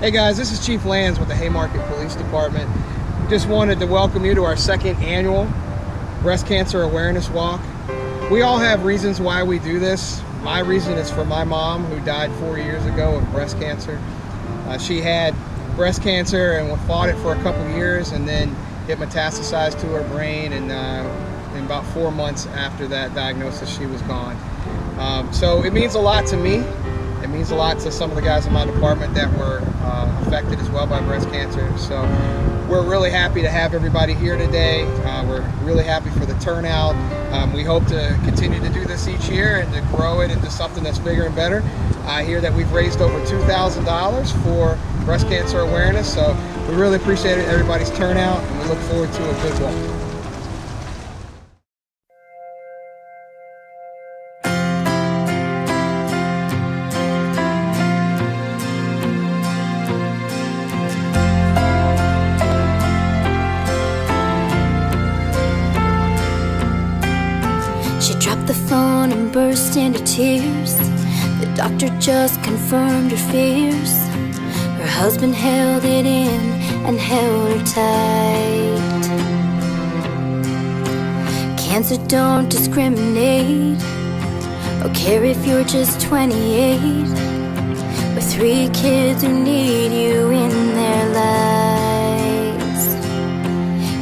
Hey guys, this is Chief Lands with the Haymarket Police Department. Just wanted to welcome you to our second annual Breast Cancer Awareness Walk. We all have reasons why we do this. My reason is for my mom, who died 4 years ago of breast cancer. She had breast cancer and fought it for a couple years, and then it metastasized to her brain, and in about 4 months after that diagnosis she was gone. So it means a lot to me. It means a lot to some of the guys in my department that were affected as well by breast cancer. So we're really happy to have everybody here today. We're really happy for the turnout. We hope to continue to do this each year and to grow it into something that's bigger and better. I hear that we've raised over $2,000 for breast cancer awareness, so we really appreciate everybody's turnout, and we look forward to a good walk. She dropped the phone and burst into tears. The doctor just confirmed her fears. Her husband held it in and held her tight. Cancer don't discriminate or care if you're just 28. With 3 kids who need you in their lives.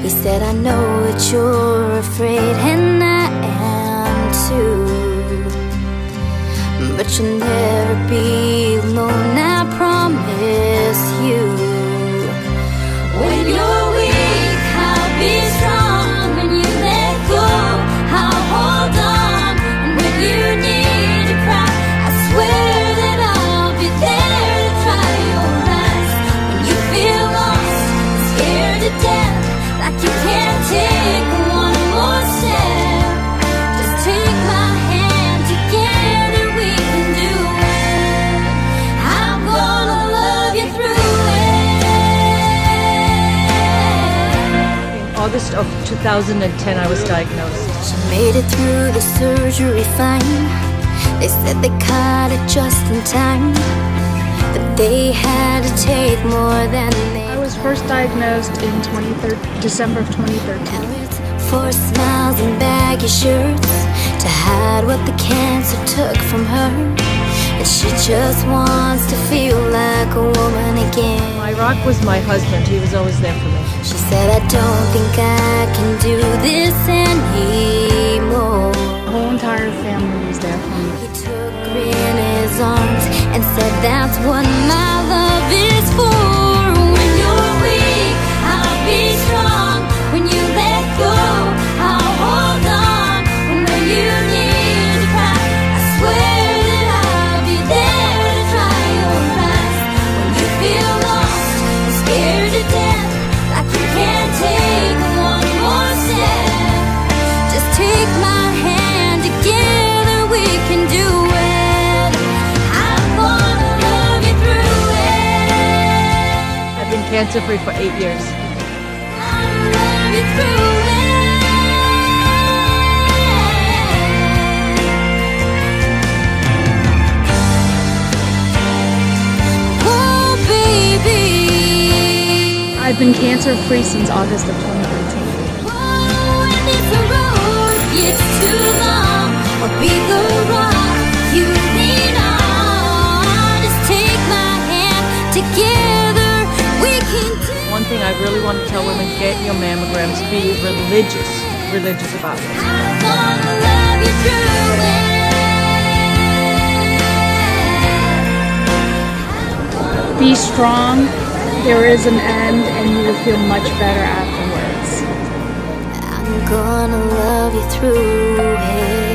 He said, I know that you're afraid, and I am too, but you'll never be alone, I promise you. When you're weak, I'll be strong. When you let go, I'll hold on. And when you need to cry, I swear that I'll be there to dry your eyes. When you feel lost, scared to death, like you can't take one more step, just take my hand, together we can do it. I'm gonna love you through it. In August of 2010, I was diagnosed. She made it through the surgery fine. They said they caught it just in time, but they had to take more than they. I was first diagnosed in December of 2013. With 4 smiles and baggy shirts to hide what the cancer took from her, and she just wants to feel like a woman again. My rock was my husband. He was always there for me. She said, I don't think I can do this anymore. The whole entire family was there for me. He took her in his arms and said, that's what my love is for. When you're weak, I'll be strong. When you let go, I'll hold on. And when you need to cry, I swear that I'll be there to dry your eyes. When you feel lost and scared to death, like you can't take one more step, just take my hand, together we can do it. I'm gonna love you through it. I've been cancer-free for 8 years. I'll love you through it. Oh, baby. I've been cancer-free since August of 2013. Oh, and if the road gets too long, or be the rock you lean on, just take my hand, together we can do. One thing I really want to tell women, get your mammograms. Be religious about it. I'm gonna love you through it. Be strong. There is an end, and you will feel much better afterwards. I'm gonna love you through it.